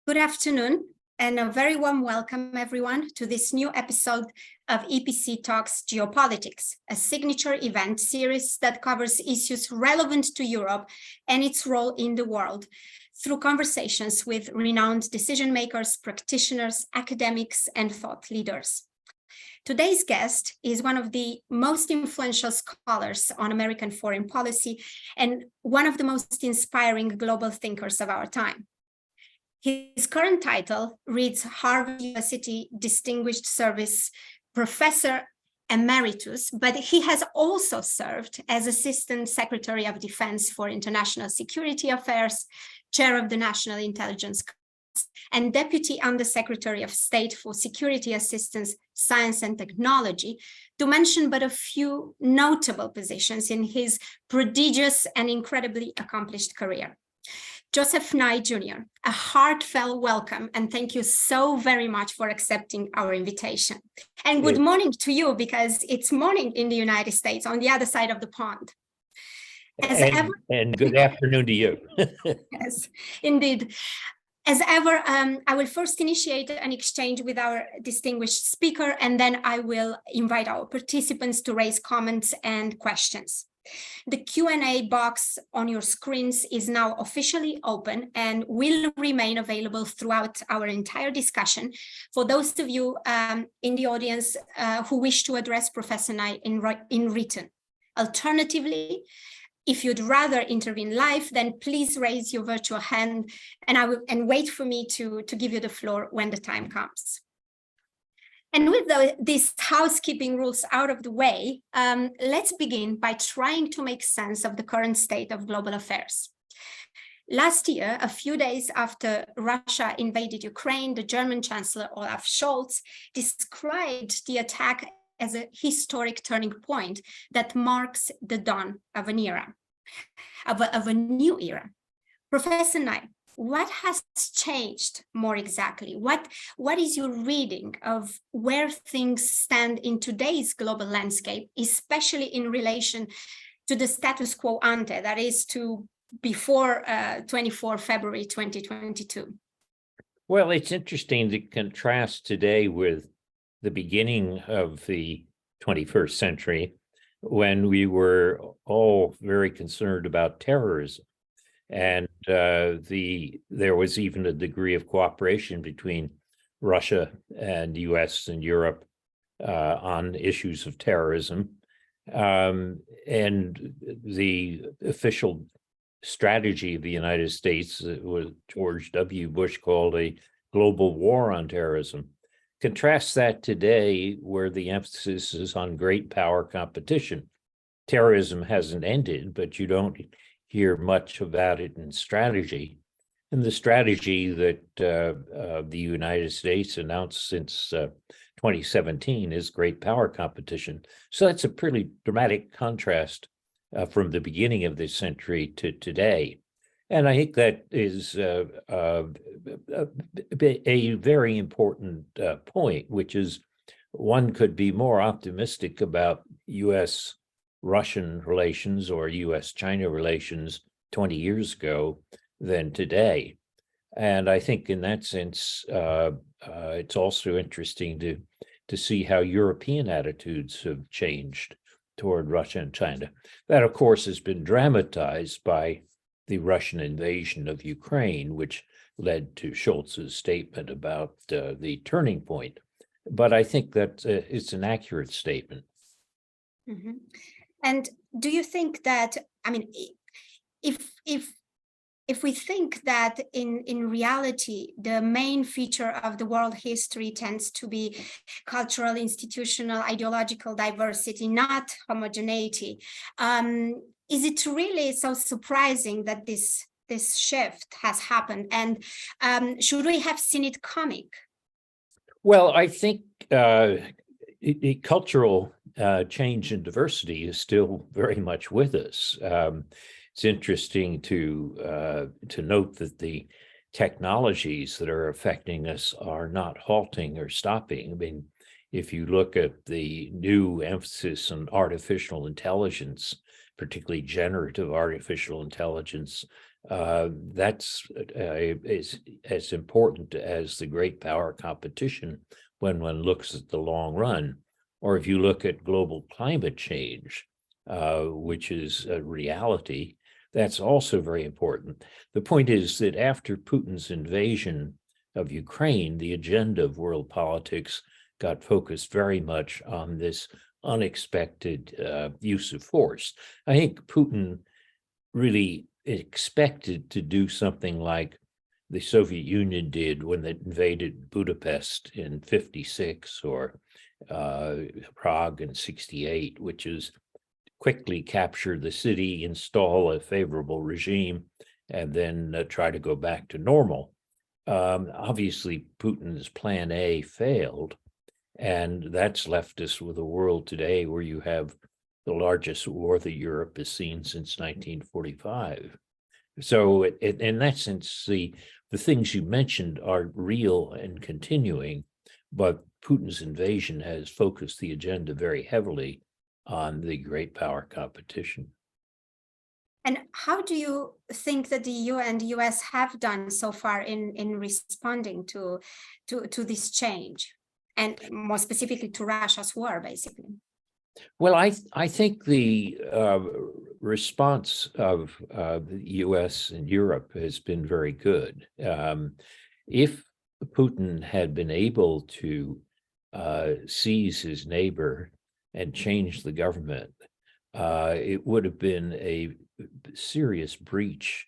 Good afternoon, and a very warm welcome, everyone, to this new episode of EPC Talks Geopolitics, a signature event series that covers issues relevant to Europe and its role in the world through conversations with renowned decision makers, practitioners, academics, and thought leaders. Today's guest is one of the most influential scholars on American foreign policy and one of the most inspiring global thinkers of our time. His current title reads Harvard University Distinguished Service Professor Emeritus, but he has also served as Assistant Secretary of Defense for International Security Affairs, Chair of the National Intelligence Council, and Deputy Undersecretary of State for Security Assistance, Science and Technology, to mention but a few notable positions in his prodigious and incredibly accomplished career. Joseph Nye Jr., a heartfelt welcome, and thank you so very much for accepting our invitation. And good morning to you, because it's morning in the United States, on the other side of the pond. And good afternoon to you. Yes, indeed. As ever, I will first initiate an exchange with our distinguished speaker, and then I will invite our participants to raise comments and questions. The Q&A box on your screens is now officially open and will remain available throughout our entire discussion for those of you in the audience who wish to address Professor Nye in written. Alternatively, if you'd rather intervene live, then please raise your virtual hand and wait for me to give you the floor when the time comes. And with these housekeeping rules out of the way, let's begin by trying to make sense of the current state of global affairs. Last year, a few days after Russia invaded Ukraine, the German Chancellor Olaf Scholz described the attack as a historic turning point that marks the dawn of an era, of a new era. Professor Nye, what has changed more exactly? What is your reading of where things stand in today's global landscape, especially in relation to the status quo ante, that is to before 24 February 2022? Well, it's interesting to contrast today with the beginning of the 21st century, when we were all very concerned about terrorism. And there was even a degree of cooperation between Russia and the US and Europe on issues of terrorism. And the official strategy of the United States was George W. Bush called a global war on terrorism. Contrast that today, where the emphasis is on great power competition. Terrorism hasn't ended, but you don't hear much about it in strategy. And the strategy that the United States announced since 2017 is great power competition. So that's a pretty dramatic contrast from the beginning of this century to today. And I think that is a very important point, which is one could be more optimistic about U.S.-Russian relations or U.S.-China relations 20 years ago than today. And I think in that sense, it's also interesting to see how European attitudes have changed toward Russia and China. That, of course, has been dramatized by the Russian invasion of Ukraine, which led to Scholz's statement about the turning point. But I think that it's an accurate statement. Mm-hmm. And do you think that, I mean, if we think that in reality, the main feature of the world history tends to be cultural, institutional, ideological diversity, not homogeneity, is it really so surprising that this shift has happened? And should we have seen it coming? Well, I think cultural change and diversity is still very much with us. It's interesting to note that the technologies that are affecting us are not halting or stopping. I mean, if you look at the new emphasis on artificial intelligence, particularly generative artificial intelligence, That's is as important as the great power competition when one looks at the long run. Or if you look at global climate change, which is a reality, that's also very important. The point is that after Putin's invasion of Ukraine, the agenda of world politics got focused very much on this unexpected use of force. I think Putin really expected to do something like the Soviet Union did when they invaded Budapest in 56 or Prague in 68, which is quickly capture the city, install a favorable regime, and then try to go back to normal. Obviously, Putin's plan A failed, and that's left us with a world today where you have the largest war that Europe has seen since 1945. So in that sense, the things you mentioned are real and continuing, but Putin's invasion has focused the agenda very heavily on the great power competition. And how do you think that the EU and the US have done so far in responding to this change, and more specifically to Russia's war, basically? Well, I think the response of the US and Europe has been very good. If Putin had been able to seize his neighbor and change the government, it would have been a serious breach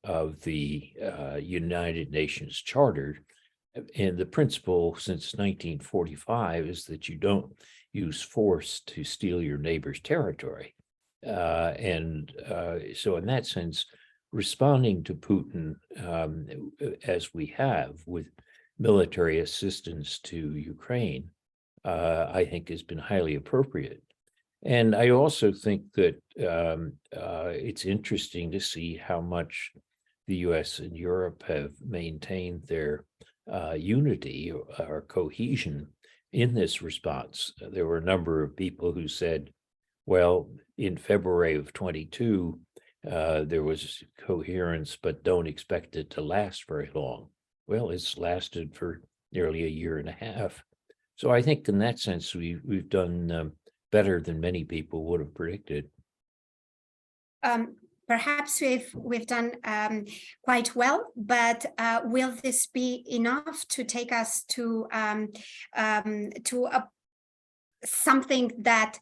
of the United Nations Charter. And the principle since 1945 is that you don't use force to steal your neighbor's territory. So in that sense, responding to Putin as we have with military assistance to Ukraine, I think has been highly appropriate. And I also think that it's interesting to see how much the US and Europe have maintained their unity or cohesion in this response. There were a number of people who said, well, in February of 22, there was coherence, but don't expect it to last very long. Well, it's lasted for nearly a year and a half. So I think in that sense, we've done better than many people would have predicted. Perhaps we've done quite well, but will this be enough to take us to something that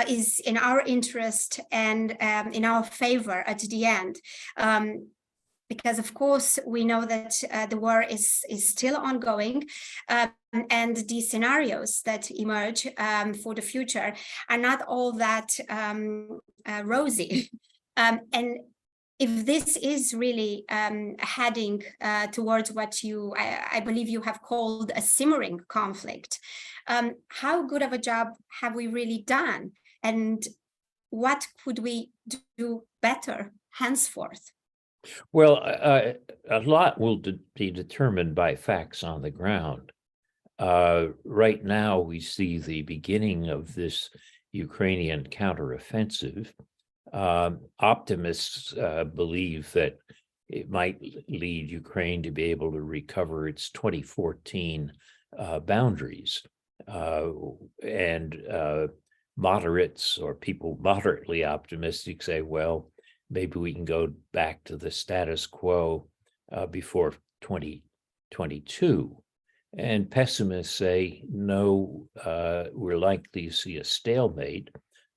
is in our interest and in our favor at the end? Because of course we know that the war is still ongoing, and the scenarios that emerge for the future are not all that rosy. And if this is really heading towards what I believe you have called a simmering conflict, how good of a job have we really done? And what could we do better henceforth? Well, a lot will be determined by facts on the ground. Right now, we see the beginning of this Ukrainian counteroffensive. Optimists believe that it might lead Ukraine to be able to recover its 2014 boundaries. And moderates or people moderately optimistic say, well, maybe we can go back to the status quo before 2022. And pessimists say, no, we're likely to see a stalemate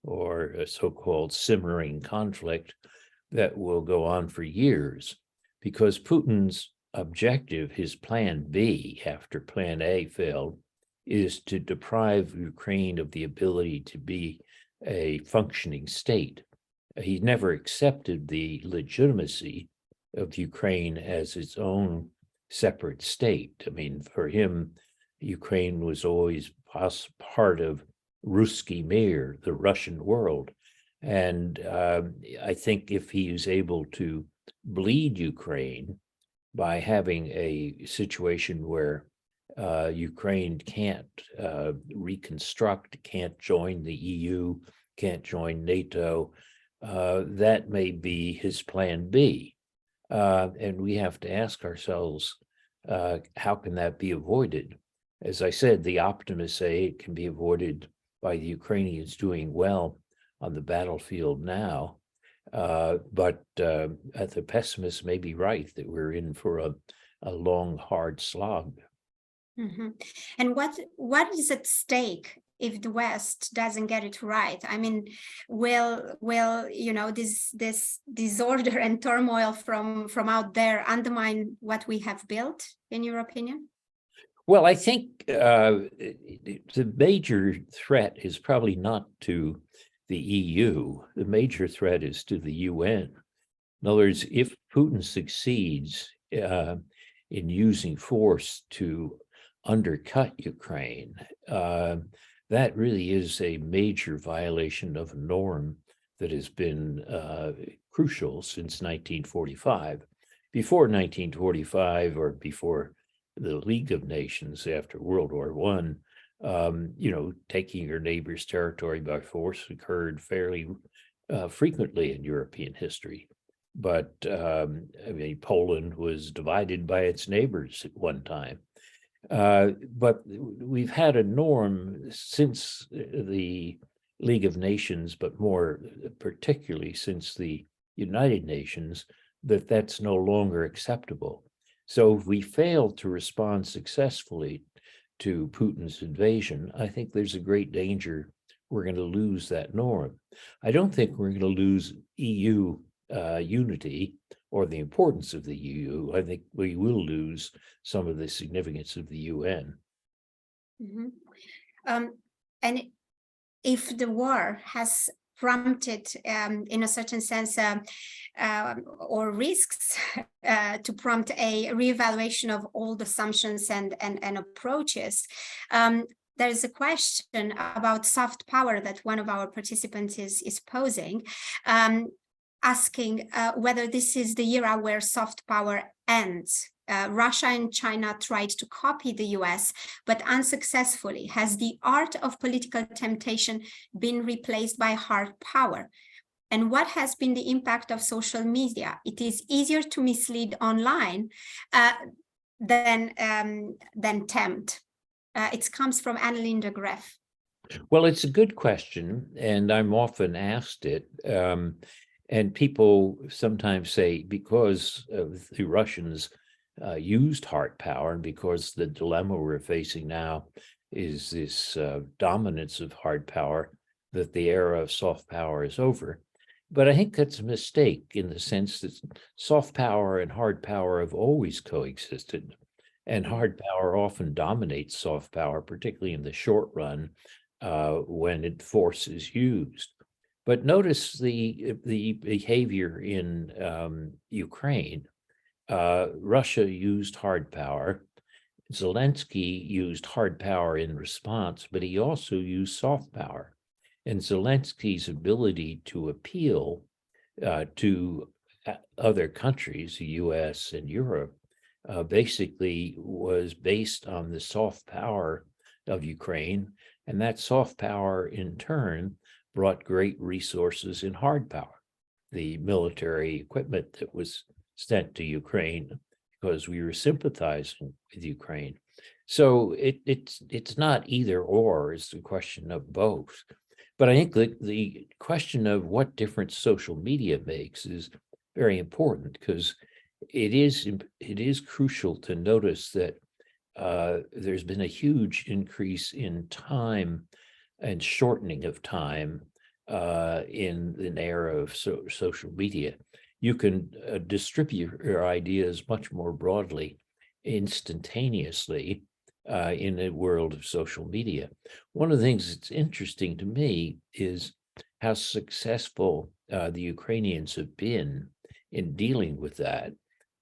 or a so-called simmering conflict that will go on for years, because Putin's objective, his plan B after plan A failed, is to deprive Ukraine of the ability to be a functioning state. He never accepted the legitimacy of Ukraine as its own separate state. I mean, for him, Ukraine was always part of Ruski Mir, the Russian world. And I think if he is able to bleed Ukraine by having a situation where Ukraine can't reconstruct, can't join the EU, can't join NATO, that may be his plan B. And we have to ask ourselves, how can that be avoided? As I said, the optimists say it can be avoided by the Ukrainians doing well on the battlefield now. But the pessimists may be right that we're in for a long, hard slog. Mm-hmm. And what is at stake if the West doesn't get it right? I mean, will this disorder and turmoil from out there undermine what we have built, in your opinion? Well, I think the major threat is probably not to the EU. The major threat is to the UN. In other words, if Putin succeeds in using force to undercut Ukraine, that really is a major violation of a norm that has been crucial since 1945. Before 1945, or before the League of Nations after World War I, taking your neighbor's territory by force occurred fairly frequently in European history. But Poland was divided by its neighbors at one time. But we've had a norm since the League of Nations, but more particularly since the United Nations, that's no longer acceptable. So if we fail to respond successfully to Putin's invasion, I think there's a great danger we're going to lose that norm. I don't think we're going to lose EU unity or the importance of the EU. I think we will lose some of the significance of the UN. Mm-hmm. And if the war has prompted, in a certain sense, or risks to prompt a reevaluation of old assumptions and approaches, there's a question about soft power that one of our participants is posing, asking whether this is the era where soft power ends. Russia and China tried to copy the US, but unsuccessfully. Has the art of political temptation been replaced by hard power? And what has been the impact of social media? It is easier to mislead online than tempt. It comes from Annelinda Greff. Well, it's a good question, and I'm often asked it. And people sometimes say because the Russians used hard power, and because the dilemma we're facing now is this dominance of hard power, that the era of soft power is over. But I think that's a mistake in the sense that soft power and hard power have always coexisted, and hard power often dominates soft power, particularly in the short run when force is used. But notice the behavior in Ukraine. Russia used hard power. Zelensky used hard power in response, but he also used soft power. And Zelensky's ability to appeal to other countries, the US and Europe, basically was based on the soft power of Ukraine. And that soft power, in turn, brought great resources in hard power, the military equipment that was sent to Ukraine because we were sympathizing with Ukraine. So it's not either or, it's a question of both. But I think the question of what difference social media makes is very important, because it is crucial to notice that there's been a huge increase in time and shortening of time in an era of social media. You can distribute your ideas much more broadly, instantaneously, in a world of social media. One of the things that's interesting to me is how successful the Ukrainians have been in dealing with that.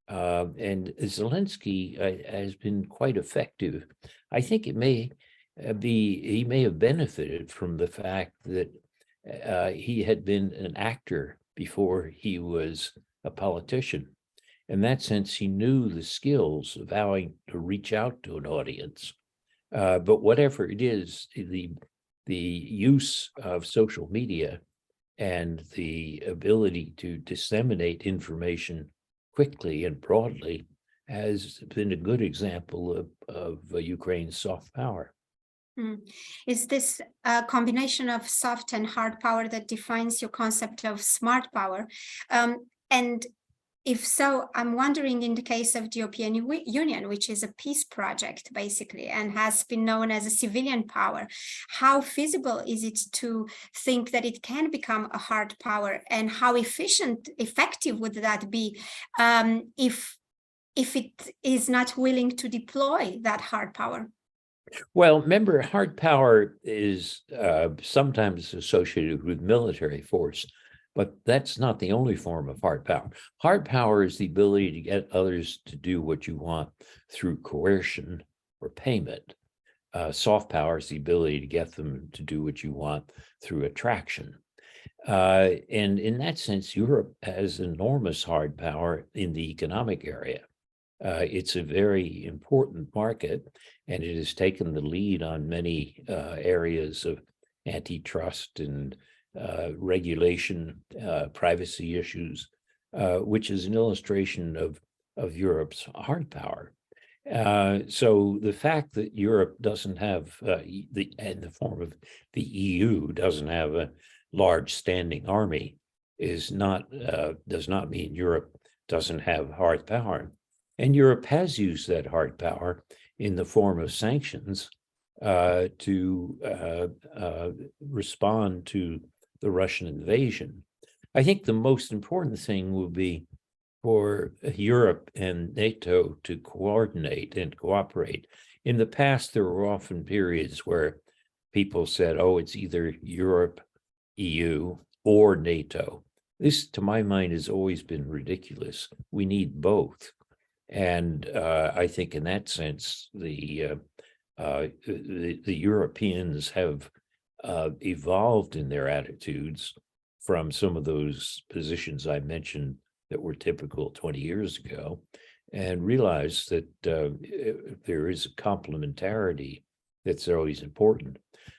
And Zelensky has been quite effective. I think he may have benefited from the fact that he had been an actor before he was a politician. In that sense, he knew the skills of how to reach out to an audience. But whatever it is, the use of social media and the ability to disseminate information quickly and broadly has been a good example of Ukraine's soft power. Is this a combination of soft and hard power that defines your concept of smart power? And if so, I'm wondering, in the case of the European Union, which is a peace project, basically, and has been known as a civilian power, how feasible is it to think that it can become a hard power? And how effective would that be if it is not willing to deploy that hard power? Well, remember, hard power is sometimes associated with military force, but that's not the only form of hard power. Hard power is the ability to get others to do what you want through coercion or payment. Soft power is the ability to get them to do what you want through attraction. And in that sense, Europe has enormous hard power in the economic area. It's a very important market, and it has taken the lead on many areas of antitrust and regulation, privacy issues, which is an illustration of Europe's hard power. So the fact that Europe doesn't have, in the form of the EU, doesn't have a large standing army does not mean Europe doesn't have hard power. And Europe has used that hard power in the form of sanctions to respond to the Russian invasion. I think the most important thing will be for Europe and NATO to coordinate and cooperate. In the past, there were often periods where people said, oh, it's either Europe, EU, or NATO. This, to my mind, has always been ridiculous. We need both. And I think in that sense, the Europeans have evolved in their attitudes from some of those positions I mentioned that were typical 20 years ago, and realized that there is a complementarity that's always important.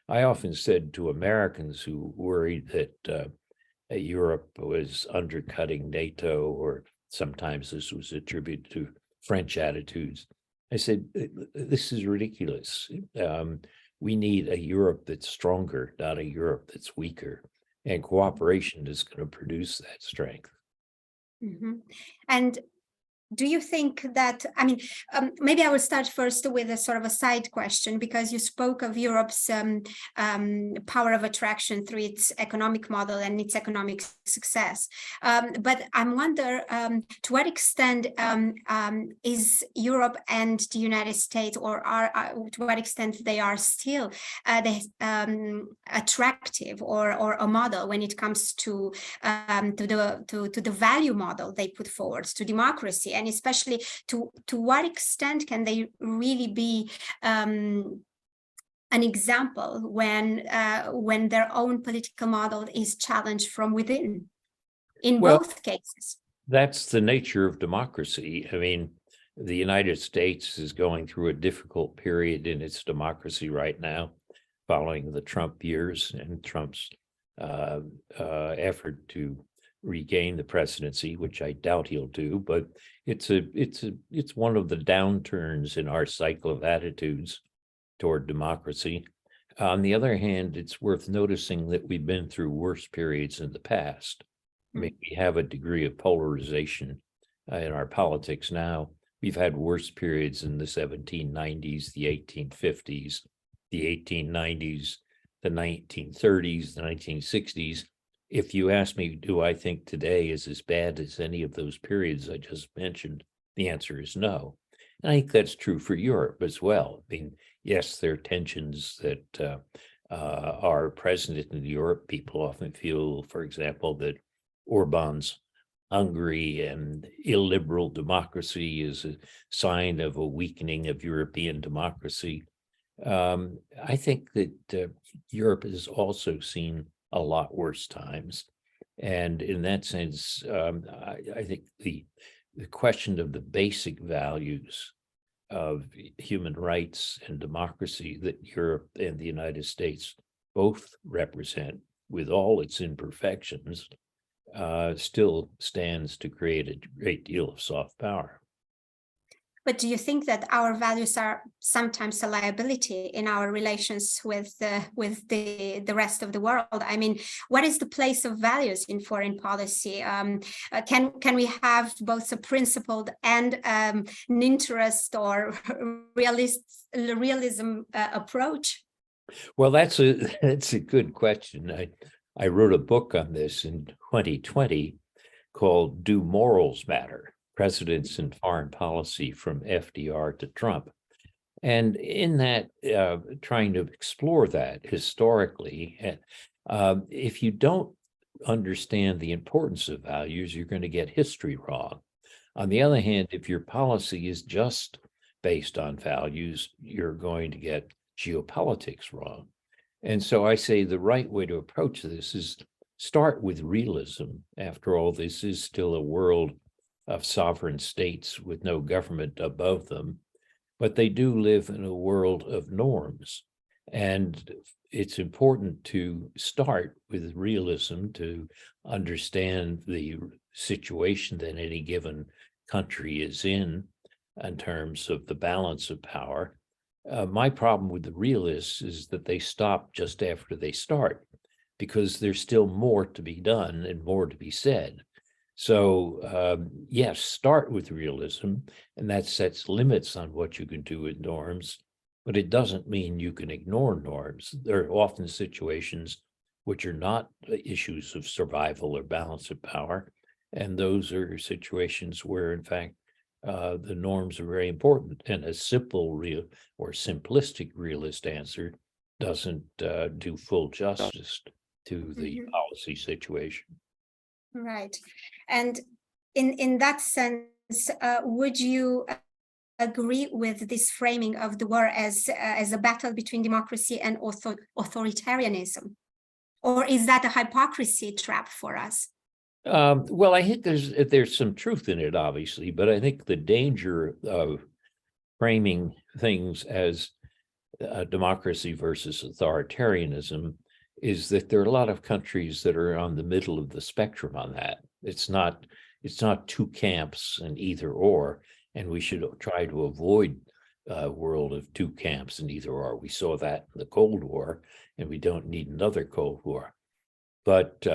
I often said to Americans who worried that Europe was undercutting NATO, or sometimes this was attributed to French attitudes, I said, this is ridiculous. We need a Europe that's stronger, not a Europe that's weaker. And cooperation is going to produce that strength. Mm-hmm. And do you think that, maybe I will start first with a sort of a side question, because you spoke of Europe's power of attraction through its economic model and its economic success. But I wonder to what extent is Europe and the United States, or to what extent they are still attractive or a model when it comes to the value model they put forward, to democracy. And especially to what extent can they really be an example when their own political model is challenged from within, in both cases? That's the nature of democracy. I mean, the United States is going through a difficult period in its democracy right now, following the Trump years and Trump's effort to regain the presidency, which I doubt he'll do, but it's one of the downturns in our cycle of attitudes toward democracy. On the other hand, it's worth noticing that we've been through worse periods in the past. I mean, we have a degree of polarization in our politics now. We've had worse periods in the 1790s, the 1850s, the 1890s, the 1930s, the 1960s. If you ask me, do I think today is as bad as any of those periods I just mentioned, the answer is no. And I think that's true for Europe as well. I mean, yes, there are tensions that are present in Europe. People often feel, for example, that Orban's Hungary and illiberal democracy is a sign of a weakening of European democracy. I think that Europe has also seen a lot worse times. And in that sense, I think the question of the basic values of human rights and democracy that Europe and the United States both represent, with all its imperfections, still stands to create a great deal of soft power. But do you think that our values are sometimes a liability in our relations with the rest of the world? I mean, what is the place of values in foreign policy? Can we have both a principled and an interest or realism approach? Well, that's a good question. I wrote a book on this in 2020 called "Do Morals Matter? Presidents and Foreign Policy from FDR to Trump." And in that, trying to explore that historically, if you don't understand the importance of values, you're going to get history wrong. On the other hand, if your policy is just based on values, you're going to get geopolitics wrong. And so I say the right way to approach this is start with realism. After all, this is still a world of sovereign states with no government above them, but they do live in a world of norms. And it's important to start with realism to understand the situation that any given country is in terms of the balance of power. My problem with the realists is that they stop just after they start, because there's still more to be done and more to be said. So yes, start with realism, and that sets limits on what you can do with norms, but it doesn't mean you can ignore norms. There are often situations which are not issues of survival or balance of power, and those are situations where, in fact, the norms are very important, and a simple or simplistic realist answer doesn't do full justice to the policy situation. Right. And in that sense, would you agree with this framing of the war as a battle between democracy and authoritarianism? Or is that a hypocrisy trap for us? Well, I think there's some truth in it, obviously, but I think the danger of framing things as democracy versus authoritarianism is that there are a lot of countries that are on the middle of the spectrum on that. It's not two camps and either or, and we should try to avoid a world of two camps and either or. We saw that in the Cold War, and we don't need another Cold War. But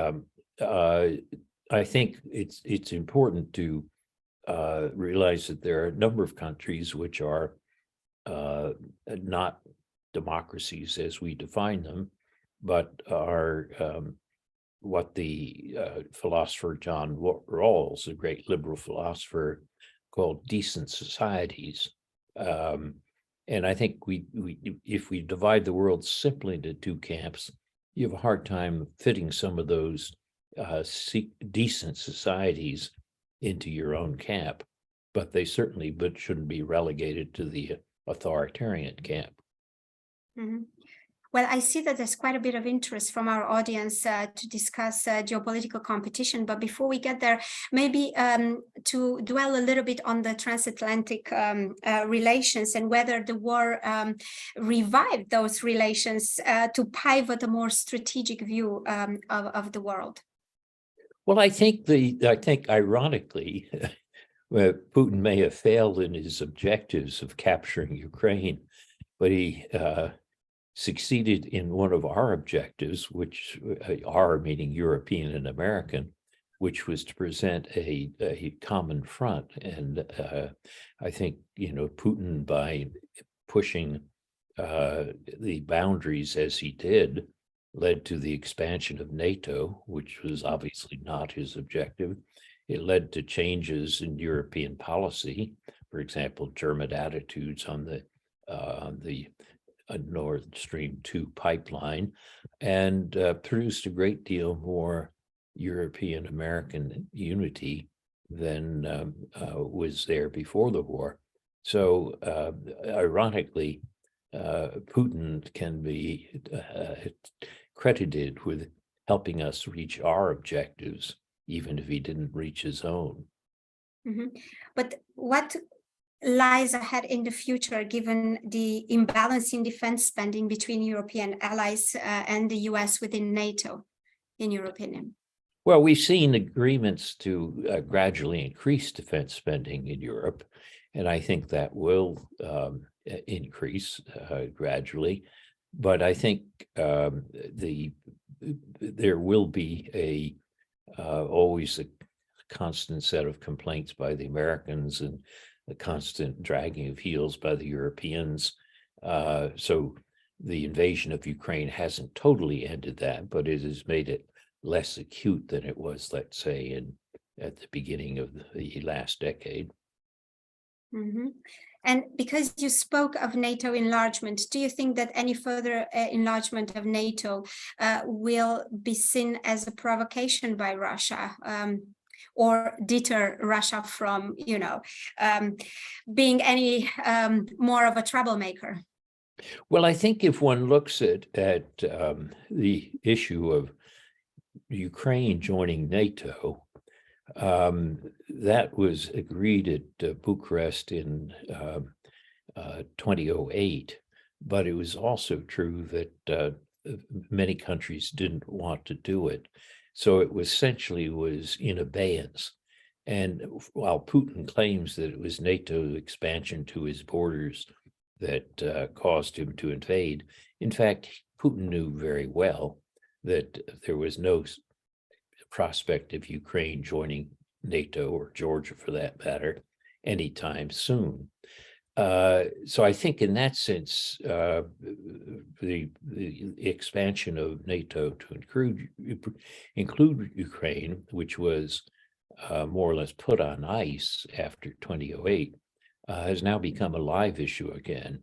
I think it's important to realize that there are a number of countries which are not democracies as we define them, but are what the philosopher John Rawls, a great liberal philosopher, called decent societies. And I think if we divide the world simply into two camps, you have a hard time fitting some of those decent societies into your own camp, but they certainly shouldn't be relegated to the authoritarian camp. Mm-hmm. Well, I see that there's quite a bit of interest from our audience to discuss geopolitical competition. But before we get there, maybe to dwell a little bit on the transatlantic relations and whether the war revived those relations to pivot a more strategic view of the world. Well, I think ironically, Putin may have failed in his objectives of capturing Ukraine, but he succeeded in one of our objectives, which our meaning European and American, which was to present a common front. And I think, Putin, by pushing the boundaries as he did, led to the expansion of NATO, which was obviously not his objective. It led to changes in European policy, for example, German attitudes on the Nord Stream 2 pipeline, and produced a great deal more European-American unity than was there before the war. So ironically, Putin can be credited with helping us reach our objectives, even if he didn't reach his own. Mm-hmm. But what lies ahead in the future, given the imbalance in defense spending between European allies and the US within NATO, in your opinion? Well, we've seen agreements to gradually increase defense spending in Europe, and I think that will increase gradually. But I think there will be always a constant set of complaints by the Americans and the constant dragging of heels by the Europeans. So the invasion of Ukraine hasn't totally ended that, but it has made it less acute than it was, let's say, at the beginning of the last decade. Mm-hmm. And because you spoke of NATO enlargement, do you think that any further enlargement of NATO will be seen as a provocation by Russia? Or deter Russia from, being any more of a troublemaker? Well, I think if one looks at the issue of Ukraine joining NATO, that was agreed at Bucharest in 2008, but it was also true that many countries didn't want to do it. So it essentially was in abeyance. And while Putin claims that it was NATO's expansion to his borders that caused him to invade, in fact, Putin knew very well that there was no prospect of Ukraine joining NATO, or Georgia for that matter, anytime soon. So I think in that sense, the expansion of NATO to include Ukraine, which was more or less put on ice after 2008, has now become a live issue again.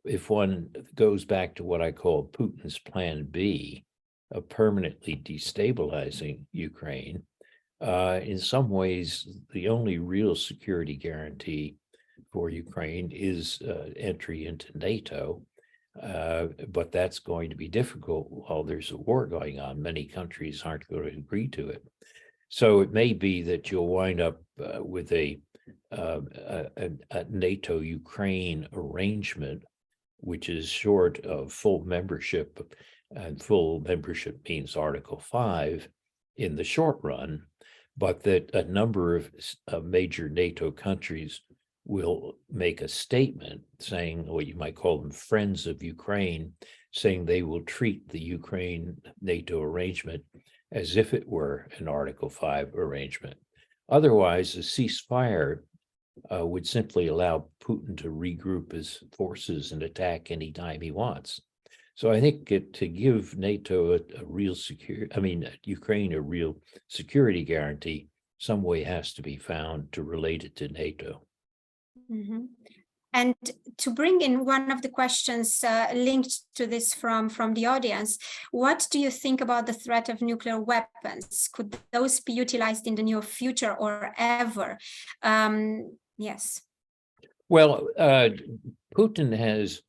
If one goes back to what I call Putin's Plan B, of permanently destabilizing Ukraine, in some ways, the only real security guarantee for Ukraine is entry into NATO, but that's going to be difficult while there's a war going on. Many countries aren't going to agree to it. So it may be that you'll wind up with a NATO-Ukraine arrangement, which is short of full membership, and full membership means Article 5 in the short run, but that a number of major NATO countries will make a statement saying, what you might call them friends of Ukraine, saying they will treat the Ukraine-NATO arrangement as if it were an Article 5 arrangement. Otherwise, a ceasefire would simply allow Putin to regroup his forces and attack anytime he wants. So I think to give NATO a real Ukraine a real security guarantee, some way has to be found to relate it to NATO. Mm-hmm. And to bring in one of the questions linked to this from the audience, what do you think about the threat of nuclear weapons? Could those be utilized in the near future or ever? Yes. Well, Putin has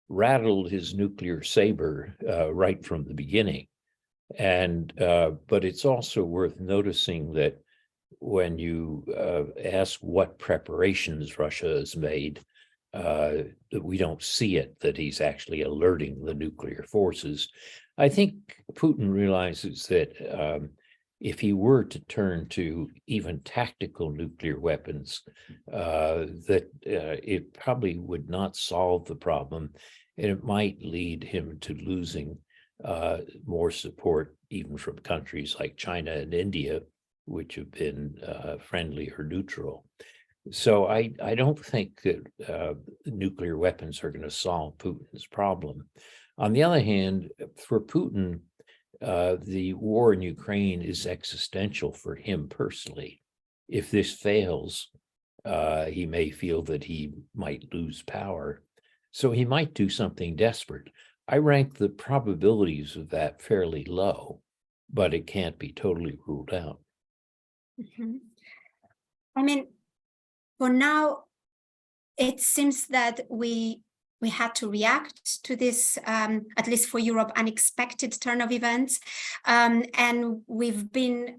rattled his nuclear saber right from the beginning. And but it's also worth noticing that when you ask what preparations Russia has made, we don't see it, that he's actually alerting the nuclear forces. I think Putin realizes that if he were to turn to even tactical nuclear weapons, that it probably would not solve the problem, and it might lead him to losing more support even from countries like China and India, which have been friendly or neutral. So I don't think that nuclear weapons are going to solve Putin's problem. On the other hand, for Putin, the war in Ukraine is existential for him personally. If this fails, he may feel that he might lose power. So he might do something desperate. I rank the probabilities of that fairly low, but it can't be totally ruled out. Mm-hmm. I mean, for now, it seems that we had to react to this, at least for Europe, unexpected turn of events. And we've been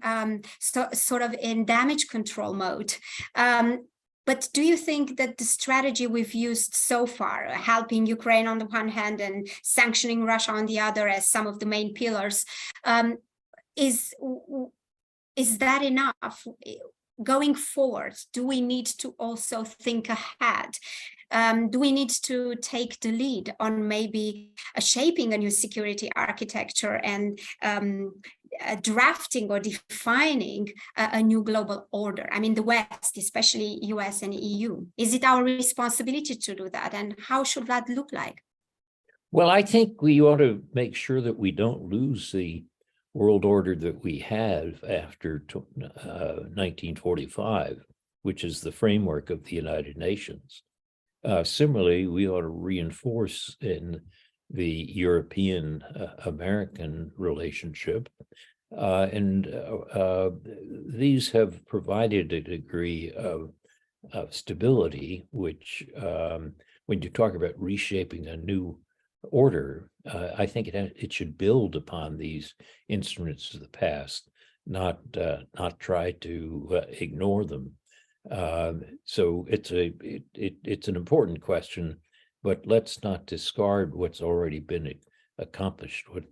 sort of in damage control mode. But do you think that the strategy we've used so far, helping Ukraine on the one hand and sanctioning Russia on the other as some of the main pillars, is that enough? Going forward, do we need to also think ahead? Do we need to take the lead on maybe shaping a new security architecture and drafting or defining a new global order? I mean, the West, especially US and EU. Is it our responsibility to do that? And how should that look like? Well, I think we ought to make sure that we don't lose the world order that we have after 1945, which is the framework of the United Nations. Similarly, we ought to reinforce in the European-American relationship. These have provided a degree of stability, which when you talk about reshaping a new order, I think it should build upon these instruments of the past, not try to ignore them. So it's an important question, but let's not discard what's already been accomplished. What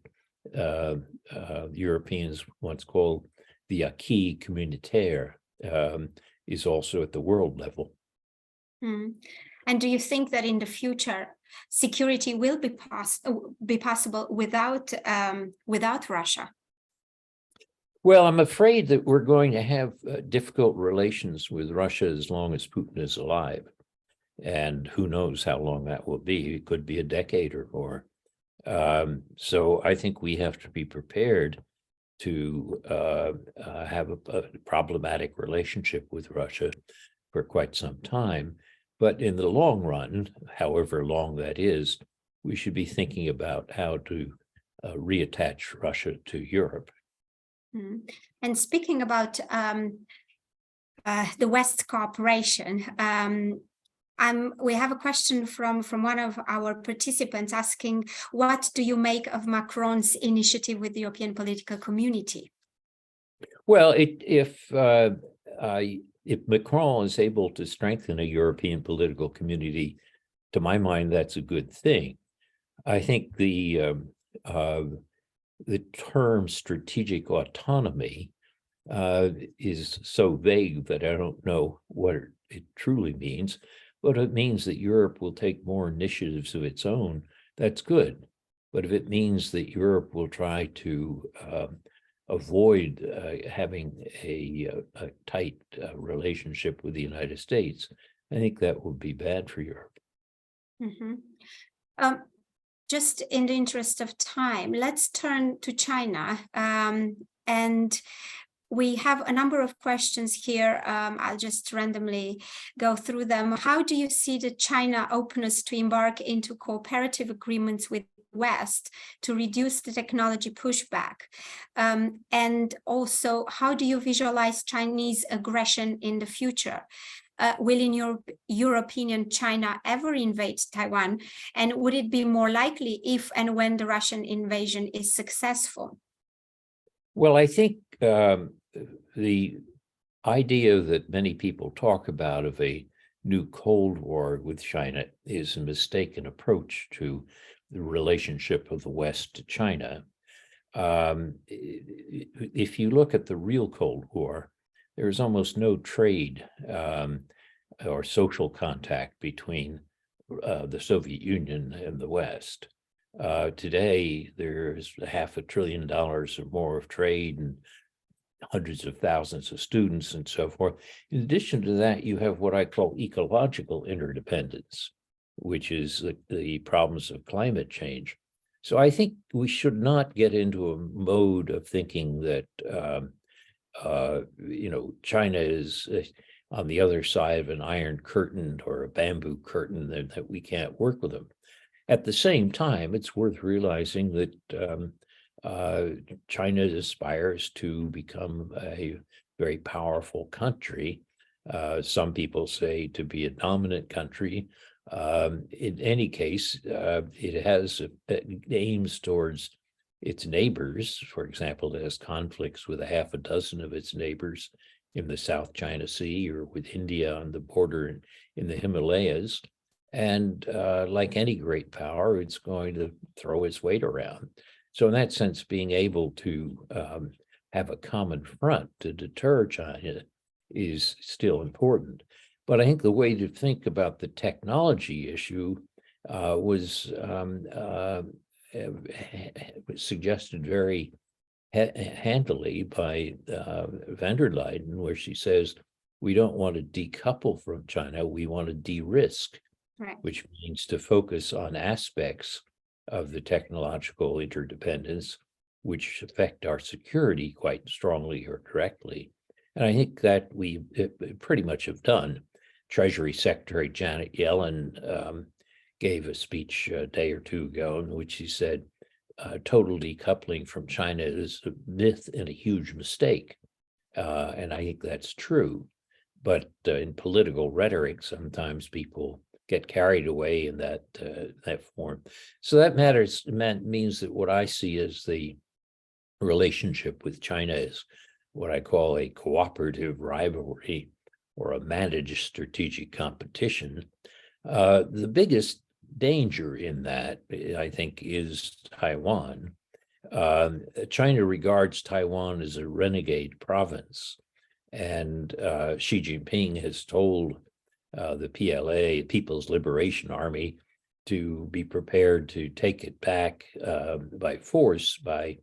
Europeans once called the acquis communautaire is also at the world level. And do you think that in the future, security will be possible without Russia? Well, I'm afraid that we're going to have difficult relations with Russia as long as Putin is alive. And who knows how long that will be. It could be a decade or more. So I think we have to be prepared to have a problematic relationship with Russia for quite some time. But in the long run, however long that is, we should be thinking about how to reattach Russia to Europe. And speaking about the West cooperation, we have a question from one of our participants asking, what do you make of Macron's initiative with the European political community? Well, if Macron is able to strengthen a European political community, to my mind, that's a good thing. I think the term strategic autonomy is so vague that I don't know what it truly means, but it means that Europe will take more initiatives of its own. That's good. But if it means that Europe will try to avoid having a tight relationship with the United States, I think that would be bad for Europe. Just in the interest of time, let's turn to China. And we have a number of questions here. I'll just randomly go through them. How do you see the China openness to embark into cooperative agreements with West to reduce the technology pushback? And also, how do you visualize Chinese aggression in the future? Will, in your opinion, China ever invade Taiwan? And would it be more likely if and when the Russian invasion is successful? Well, I think the idea that many people talk about of a new Cold War with China is a mistaken approach to the relationship of the West to China. If you look at the real Cold War, there's almost no trade or social contact between the Soviet Union and the West. Today, there's $500 billion or more of trade and hundreds of thousands of students and so forth. In addition to that, you have what I call ecological interdependence, which is the problems of climate change. So I think we should not get into a mode of thinking that China is on the other side of an iron curtain or a bamboo curtain that we can't work with them. At the same time, it's worth realizing that China aspires to become a very powerful country. Some people say to be a dominant country. In any case, it has aims towards its neighbors. For example, it has conflicts with 6 of its neighbors in the South China Sea or with India on the border in the Himalayas. And like any great power, it's going to throw its weight around. So in that sense, being able to have a common front to deter China is still important. But I think the way to think about the technology issue was suggested very handily by van der Leyen, where she says, we don't want to decouple from China, we want to de-risk, Right. which means to focus on aspects of the technological interdependence which affect our security quite strongly or directly. And I think that we pretty much have done. Treasury Secretary Janet Yellen gave a speech a day or two ago in which she said, total decoupling from China is a myth and a huge mistake. And I think that's true. But in political rhetoric, sometimes people get carried away in that form. So that means that what I see as the relationship with China is what I call a cooperative rivalry or a managed strategic competition. The biggest danger in that, I think, is Taiwan. China regards Taiwan as a renegade province, and Xi Jinping has told the PLA, People's Liberation Army, to be prepared to take it back by force by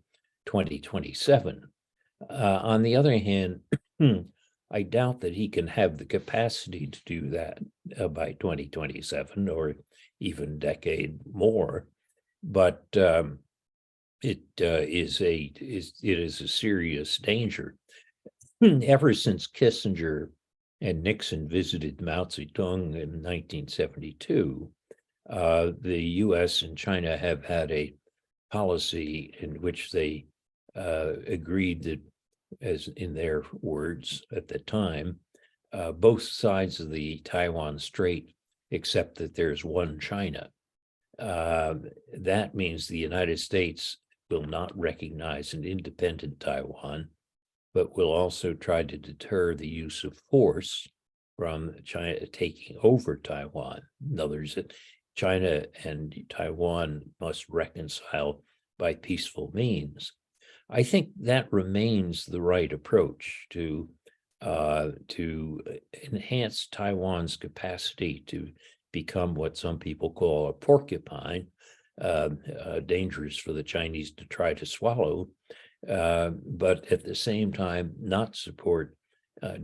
2027. On the other hand, I doubt that he can have the capacity to do that by 2027 or even a decade more. But it is a serious danger. Ever since Kissinger and Nixon visited Mao Zedong in 1972, the U.S. and China have had a policy in which they agreed that, as in their words at the time, both sides of the Taiwan Strait accept that there's one China. That means the United States will not recognize an independent Taiwan, but will also try to deter the use of force from China taking over Taiwan. In other words, China and Taiwan must reconcile by peaceful means. I think that remains the right approach to enhance Taiwan's capacity to become what some people call a porcupine, dangerous for the Chinese to try to swallow, but at the same time not support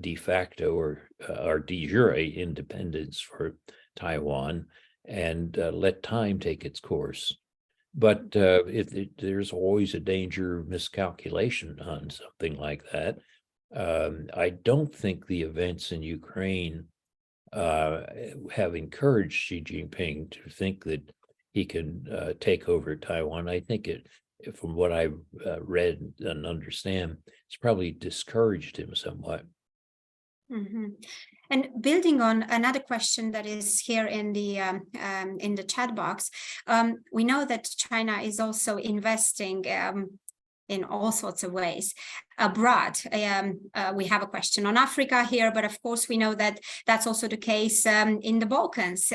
de facto or de jure independence for Taiwan, and let time take its course. But there's always a danger of miscalculation on something like that. I don't think the events in Ukraine have encouraged Xi Jinping to think that he can take over Taiwan. I think from what I've read and understand, it's probably discouraged him somewhat. Mm-hmm. And building on another question that is here in the chat box, we know that China is also investing in all sorts of ways abroad. We have a question on Africa here, but of course we know that that's also the case in the Balkans,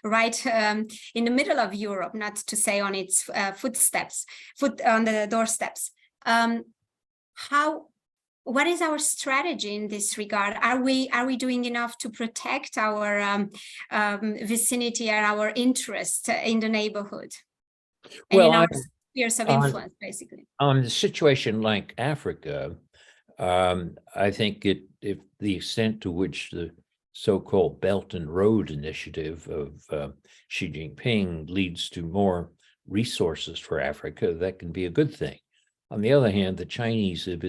right in the middle of Europe, not to say on its foot on the doorsteps. What is our strategy in this regard? Are we doing enough to protect our vicinity and our interest in the neighborhood? And in our spheres of influence, basically. On the situation like Africa, I think if the extent to which the so-called Belt and Road Initiative of Xi Jinping leads to more resources for Africa, that can be a good thing. On the other hand, the Chinese have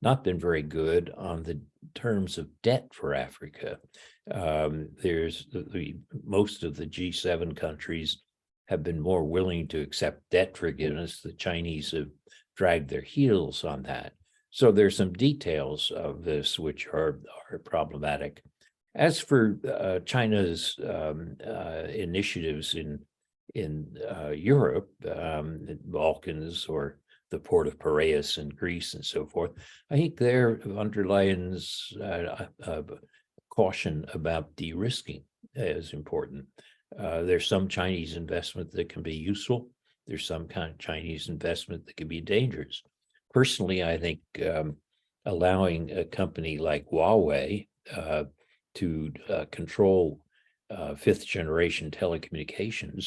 not been very good on the terms of debt for Africa. There's most of the G7 countries have been more willing to accept debt forgiveness. The Chinese have dragged their heels on that. So there's some details of this which are problematic. As for China's initiatives in Europe, the Balkans, or the port of Piraeus in Greece and so forth, I think their underlines caution about de-risking is important. There's some Chinese investment that can be useful. There's some kind of Chinese investment that can be dangerous. personally, I think allowing a company like Huawei to control fifth generation telecommunications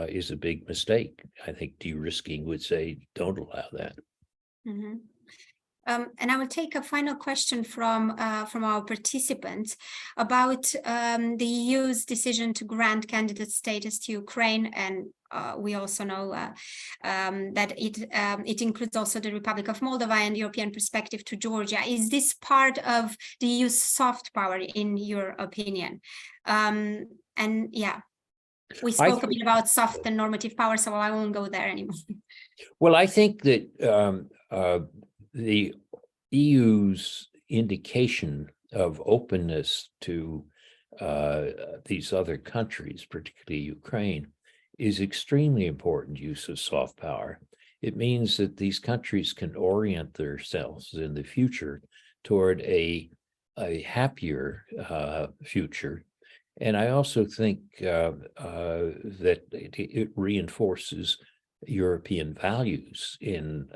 is a big mistake. I think de-risking would say don't allow that. Mm-hmm. And I will take a final question from our participants about the EU's decision to grant candidate status to Ukraine, and we also know that it includes also the Republic of Moldova and European perspective to Georgia. Is this part of the EU's soft power, in your opinion? And yeah, we spoke a bit about soft and normative power, so I won't go there anymore. Well, I think that the EU's indication of openness to these other countries, particularly Ukraine, is extremely important use of soft power. It means that these countries can orient themselves in the future toward a happier future. And I also think that it reinforces European values in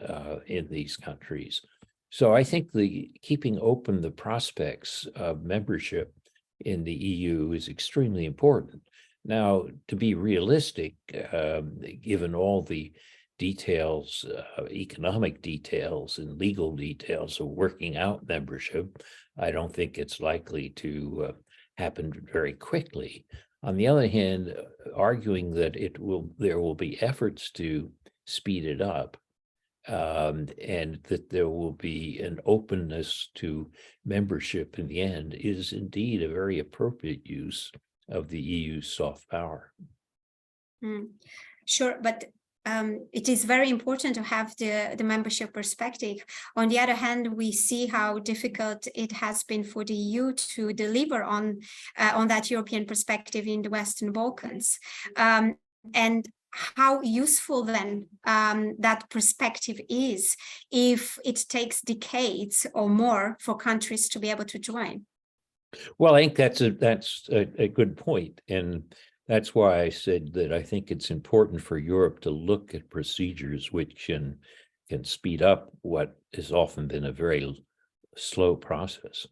these countries. So I think keeping open the prospects of membership in the EU is extremely important. Now, to be realistic, given all the details, economic details and legal details of working out membership, I don't think it's likely to happen very quickly. On the other hand, arguing that there will be efforts to speed it up, and that there will be an openness to membership in the end is indeed a very appropriate use of the EU's soft power. Sure, but it is very important to have the membership perspective. On the other hand, we see how difficult it has been for the EU to deliver on that European perspective in the Western Balkans. And how useful then that perspective is if it takes decades or more for countries to be able to join. Well, I think that's a good point. And that's why I said that I think it's important for Europe to look at procedures which can speed up what has often been a very slow process.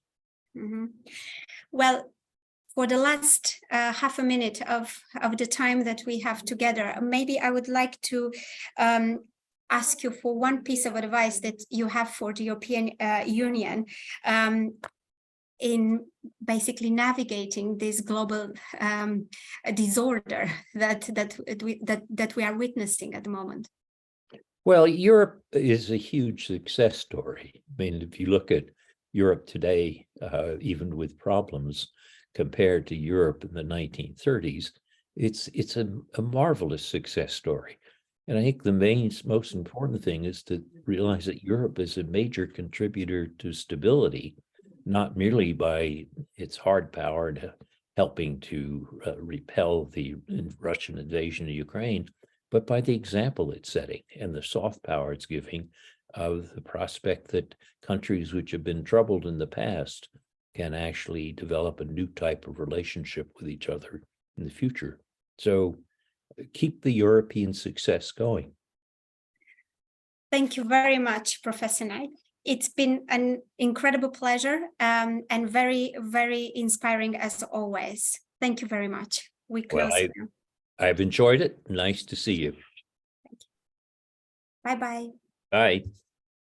Mm-hmm. Well, for the last half a minute of the time that we have together, maybe I would like to ask you for one piece of advice that you have for the European Union in basically navigating this global disorder that we are witnessing at the moment. Well, Europe is a huge success story. I mean, if you look at Europe today, even with problems, compared to Europe in the 1930s, it's a marvelous success story. And I think the most important thing is to realize that Europe is a major contributor to stability, not merely by its hard power and helping to repel the Russian invasion of Ukraine, but by the example it's setting and the soft power it's giving of the prospect that countries which have been troubled in the past can actually develop a new type of relationship with each other in the future. So keep the European success going. Thank you very much, Professor Nye. It's been an incredible pleasure and very, very inspiring as always. Thank you very much. We close now. I've enjoyed it. Nice to see you. Bye-bye. Bye.